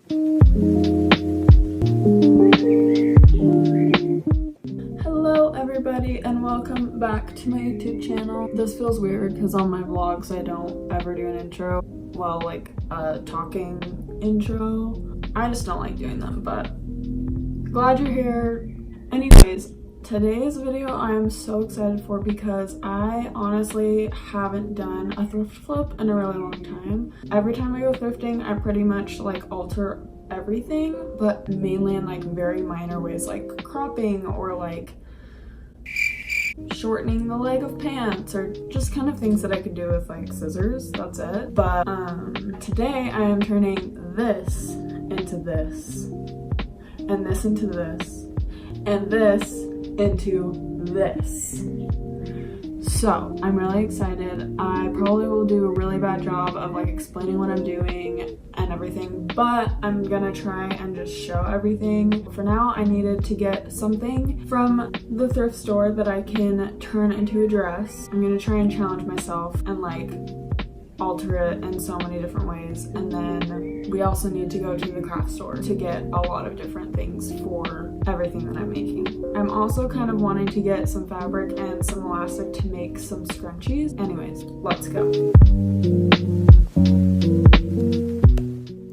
Hello everybody and welcome back to my YouTube channel. This feels weird because on my vlogs I don't ever do an intro. Well, like a talking intro. I just don't like doing them, but glad you're here. Anyways, today's video I am so excited for because I honestly haven't done a thrift flip in a really long time. Every time I go thrifting, I pretty much like alter everything, but mainly in like very minor ways, like cropping or like shortening the leg of pants, or just kind of things that I could do with like scissors. That's it. But today I am turning this into this, and this into this, and this into this. So I'm really excited. I probably will do a really bad job of like explaining what I'm doing and everything, but I'm gonna try and just show everything. For now, I needed to get something from the thrift store that I can turn into a dress. I'm gonna try and challenge myself and like alter it in so many different ways. And then we also need to go to the craft store to get a lot of different things for everything that I'm making. I'm also kind of wanting to get some fabric and some elastic to make some scrunchies. Anyways, let's go.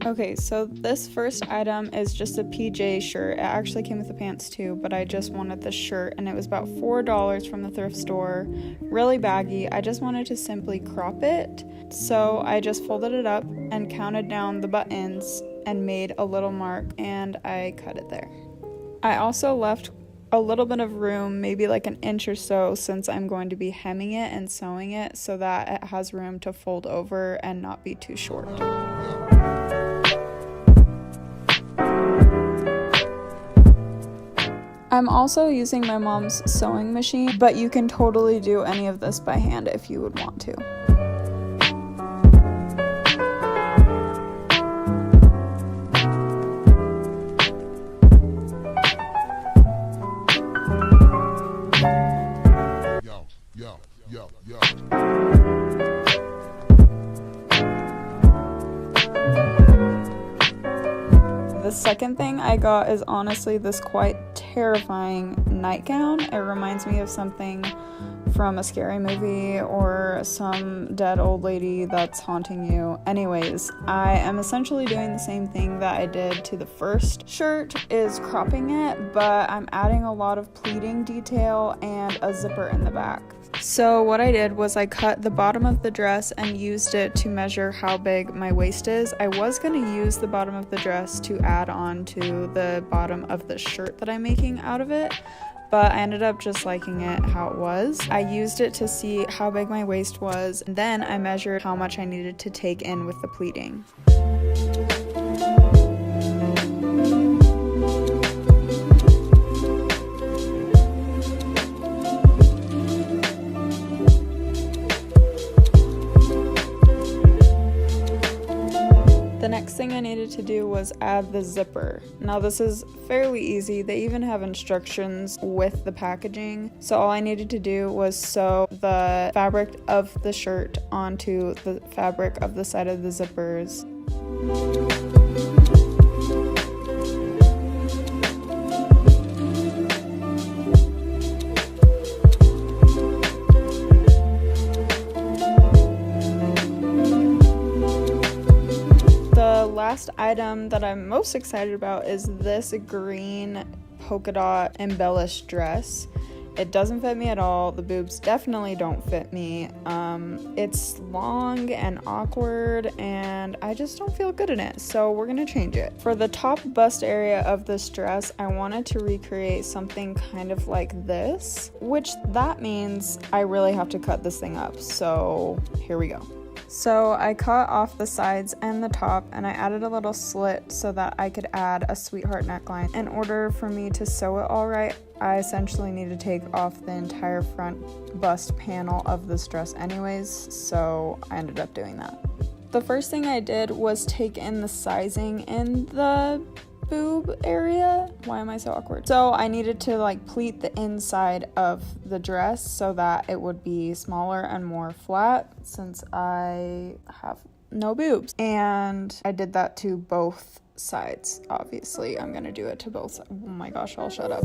Okay, so this first item is just a PJ shirt. It actually came with the pants too, but I just wanted the shirt and it was about $4 from the thrift store. Really baggy. I just wanted to simply crop it. So I just folded it up and counted down the buttons and made a little mark, and I cut it there. I also left a little bit of room, maybe like an inch or so, since I'm going to be hemming it and sewing it so that it has room to fold over and not be too short. I'm also using my mom's sewing machine, but you can totally do any of this by hand if you would want to. The second thing I got is honestly this quite terrifying nightgown. It reminds me of something from a scary movie or some dead old lady that's haunting you. Anyways, I am essentially doing the same thing that I did to the first shirt, is cropping it, but I'm adding a lot of pleating detail and a zipper in the back. So what I did was I cut the bottom of the dress and used it to measure how big my waist is. I was going to use the bottom of the dress to add on to the bottom of the shirt that I'm making out of it, but I ended up just liking it how it was. I used it to see how big my waist was, and then I measured how much I needed to take in with the pleating. The next thing I needed to do was add the zipper. Now this is fairly easy. They even have instructions with the packaging. So all I needed to do was sew the fabric of the shirt onto the fabric of the side of the zippers. Last item that I'm most excited about is this green polka dot embellished dress. It doesn't fit me at all. The boobs definitely don't fit me. It's long and awkward and I just don't feel good in it, so we're gonna change it. For the top bust area of this dress, I wanted to recreate something kind of like this, which that means I really have to cut this thing up, so here we go. So I cut off the sides and the top, and I added a little slit so that I could add a sweetheart neckline. In order for me to sew it all right, I essentially need to take off the entire front bust panel of this dress anyways, so I ended up doing that. The first thing I did was take in the sizing in the boob area. Why am I so awkward? So I needed to like pleat the inside of the dress so that it would be smaller and more flat since I have no boobs. And I did that to both sides. Obviously, I'm gonna do it to both sides. Oh my gosh, I'll shut up.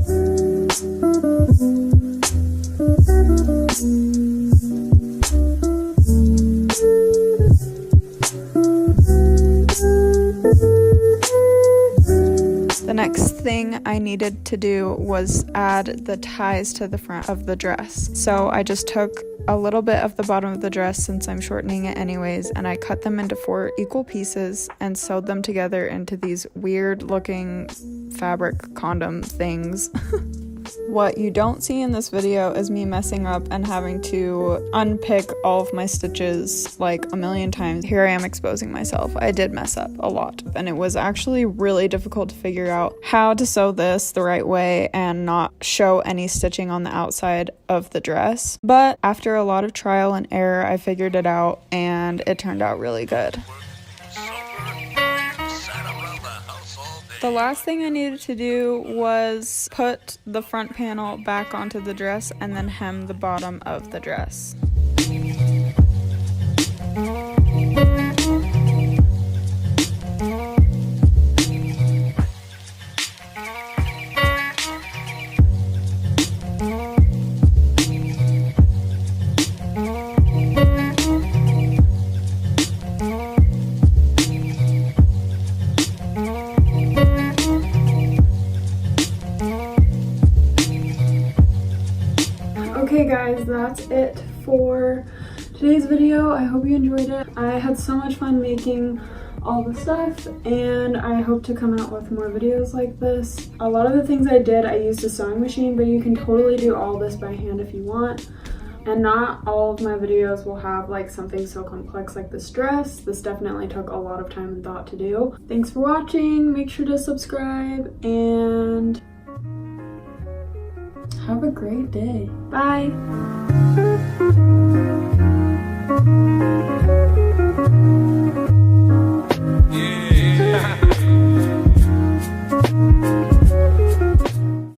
The next thing I needed to do was add the ties to the front of the dress. So I just took a little bit of the bottom of the dress, since I'm shortening it anyways, and I cut them into 4 equal pieces and sewed them together into these weird looking fabric condom things. What you don't see in this video is me messing up and having to unpick all of my stitches like a million times. Here I am exposing myself. I did mess up a lot, and it was actually really difficult to figure out how to sew this the right way and not show any stitching on the outside of the dress. But after a lot of trial and error, I figured it out, and it turned out really good. The last thing I needed to do was put the front panel back onto the dress and then hem the bottom of the dress. Okay guys, that's it for today's video. I hope you enjoyed it. I had so much fun making all the stuff, and I hope to come out with more videos like this. A lot of the things I did, I used a sewing machine, but you can totally do all this by hand if you want. And not all of my videos will have like something so complex like this dress. This definitely took a lot of time and thought to do. Thanks for watching. Make sure to subscribe and have a great day. Bye.